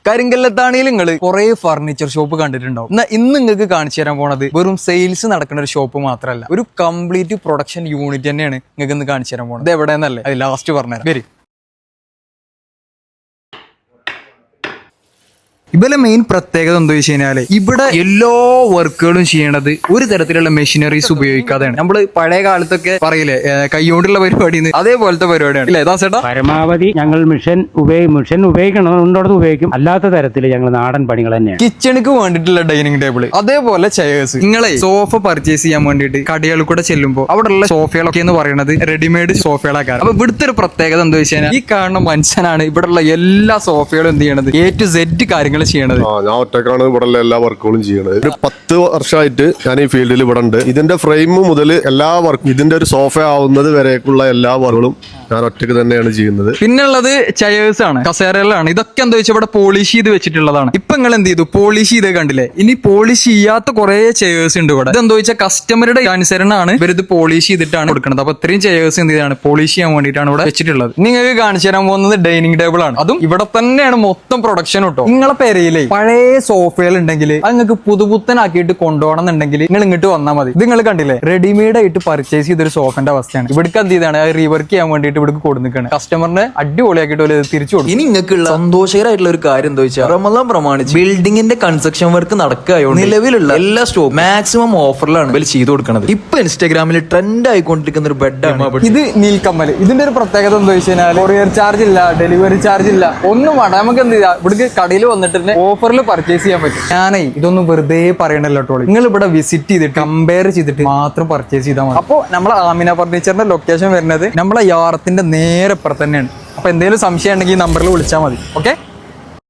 കരിങ്കല്ലത്താണിയിൽ നിങ്ങൾ കുറെ furniture shop കണ്ടിട്ടുണ്ടാവും. എന്നാൽ ഇന്ന് നിങ്ങൾക്ക് കാണിച്ചു തരാൻ പോണത് വെറും സെയിൽസ് നടക്കുന്ന ഒരു ഷോപ്പ് മാത്രമല്ല, ഒരു കംപ്ലീറ്റ് പ്രൊഡക്ഷൻ യൂണിറ്റ് തന്നെയാണ് നിങ്ങൾക്ക് ഇന്ന് കാണിച്ചു തരാൻ പോകുന്നത്. ഇത് എവിടെയെന്നല്ലേ അത് ലാസ്റ്റ് പറഞ്ഞുതരാം. വരും. ഇവരെ മെയിൻ പ്രത്യേകത എന്താ വെച്ച് കഴിഞ്ഞാല് ഇവിടെ എല്ലാ വർക്കുകളും ചെയ്യണത് ഒരു തരത്തിലുള്ള മെഷീനറീസ് ഉപയോഗിക്കാതെയാണ്. നമ്മള് പഴയ കാലത്തൊക്കെ പറയില്ലേ കൈകൊണ്ടുള്ള പരിപാടി, അതേപോലത്തെ പരിപാടിയാണ് അല്ലേ ചേട്ടാ? പരമാവധി ഞങ്ങൾ മിഷൻ ഉപയോഗിക്കണോടത്ത് ഉപയോഗിക്കും, അല്ലാത്ത തരത്തിൽ ഞങ്ങൾ നാടൻ പണികൾ തന്നെയാണ്. കിച്ചണിക്ക് വേണ്ടിയിട്ടുള്ള ഡൈനിങ് ടേബിൾ, അതേപോലെ ചെയേഴ്സ്. നിങ്ങളെ സോഫ പർച്ചേസ് ചെയ്യാൻ വേണ്ടിയിട്ട് കടകളിൽ കൂടെ ചെല്ലുമ്പോൾ അവിടെയുള്ള സോഫകളൊക്കെ എന്ന് പറയുന്നത് റെഡിമെയ്ഡ് സോഫകളൊക്കെ. അപ്പൊ ഇവിടുത്തെ ഒരു പ്രത്യേകത എന്താ വെച്ച് കഴിഞ്ഞാൽ ഈ കാണുന്ന മനുഷ്യനാണ് ഇവിടെയുള്ള എല്ലാ സോഫകളും എന്ത് ചെയ്യണത്, A to Z കാര്യങ്ങൾ ചെയ്യണത്. ഞാൻ ഒറ്റക്കാണ് ഇവിടെ എല്ലാ വർക്കുകളും ചെയ്യണത്. ഒരു 10 വർഷമായിട്ട് ഞാൻ ഈ ഫീൽഡിൽ ഇവിടെ ഉണ്ട്. ഇതിന്റെ ഫ്രെയിം മുതൽ എല്ലാ വർക്കും, ഇതിന്റെ ഒരു സോഫ ആവുന്നത് വരേക്കുള്ള എല്ലാ വർക്കുകളും ഞാൻ ഒറ്റക്ക് തന്നെയാണ് ചെയ്യുന്നത്. പിന്നുള്ളത് ചെയേഴ്സ് ആണ്, കസേരകളാണ്. ഇതൊക്കെ എന്താ വെച്ചാൽ ഇവിടെ പോളിഷ് ചെയ്ത് വെച്ചിട്ടുള്ളതാണ്. ഇപ്പൊ നിങ്ങൾ എന്ത് ചെയ്തു, പോളിഷ് ചെയ്ത് കണ്ടില്ലേ? ഇനി പോളിഷ് ചെയ്യാത്ത കുറെ ചെയേഴ്സ് ഉണ്ട് ഇവിടെ. ഇതെന്താ വെച്ചാൽ കസ്റ്റമറുടെ അനുസരണമാണ് ഇവരിത് പോളിഷ് ചെയ്തിട്ടാണ് കൊടുക്കുന്നത്. അപ്പൊ ഇത്രയും ചെയേഴ്സ് എന്ത് ചെയ്താണ് പോളിഷ് ചെയ്യാൻ വേണ്ടിയിട്ടാണ് ഇവിടെ വെച്ചിട്ടുള്ളത്. നിങ്ങൾക്ക് കാണിച്ചു തരാൻ പോകുന്നത് ഡൈനിങ് ടേബിൾ ആണ്. അതും ഇവിടെ തന്നെയാണ് മൊത്തം പ്രൊഡക്ഷൻ കേട്ടോ. നിങ്ങളെ പേരയിലെ പഴയ സോഫകൾ ഉണ്ടെങ്കിൽ അത് നിങ്ങൾക്ക് പുതുപുത്തനാക്കിയിട്ട് കൊണ്ടുപോകണം എന്നുണ്ടെങ്കിൽ നിങ്ങൾ ഇങ്ങോട്ട് വന്നാൽ മതി. ഇത് നിങ്ങൾ കണ്ടില്ലേ, റെഡിമെയ്ഡ് ആയിട്ട് പർച്ചേസ് ചെയ്തൊരു സോഫന്റെ അവസ്ഥയാണ്. ഇവിടേക്ക് എന്ത് ചെയ്താണ് റീവർക്ക് ചെയ്യാൻ വേണ്ടിയിട്ട് ഇവിടേക്ക് കൊടുക്കുന്നതാണ്. കസ്റ്റമറിനെ അടിപൊളിയാക്കിയിട്ട് തിരിച്ചു കൊടുക്കും. ഇനി നിങ്ങൾക്കുള്ള സന്തോഷകരമായിട്ടുള്ള ഒരു കാര്യം എന്താ വെച്ചാൽ റമദാൻ പ്രമാണിച്ച് ബിൽഡിംഗിന്റെ കൺസ്ട്രക്ഷൻ വർക്ക് നടക്കുകയായോണ്ട് നിലവിലുള്ള എല്ലാ സ്റ്റോക്ക് മാക്സിമം ഓഫറിലാണ് ഇവർ ചെയ്തു കൊടുക്കുന്നത്. ഇപ്പൊ ഇൻസ്റ്റാഗ്രാമിൽ ട്രെൻഡ് ആയിക്കൊണ്ടിരിക്കുന്ന ഒരു ബെഡാണ് ഇത്. നീൽക്കമ്മൽ. ഇതിന്റെ ഒരു പ്രത്യേകത എന്താ വെച്ച് കഴിഞ്ഞാൽ കൊറിയർ ചാർജ് ഇല്ല, ഡെലിവറി ചാർജ് ഇല്ല, ഒന്നും വേണ്ട. നമുക്ക് എന്ത് ചെയ്യാം, ഇവിടേക്ക് കടയിൽ വന്നിട്ട് ഓഫറിൽ പർച്ചേസ് ചെയ്യാൻ പറ്റും. ഞാനേ ഇതൊന്നും വെറുതെ പറയണല്ലോ ടോളി, നിങ്ങൾ ഇവിടെ വിസിറ്റ് ചെയ്തിട്ട് കമ്പയർ ചെയ്തിട്ട് മാത്രം പർച്ചേസ് ചെയ്താൽ മതി. അപ്പോൾ നമ്മളെ ആമിന ഫർണിച്ചറിന്റെ ലൊക്കേഷൻ വരുന്നത് നമ്മളെ യാറത്തിന്റെ നേരെ അപ്പുറത്ത് തന്നെയാണ്. അപ്പൊ എന്തെങ്കിലും സംശയം ഉണ്ടെങ്കിൽ ഈ നമ്പറിൽ വിളിച്ചാൽ മതി. ഓക്കെ.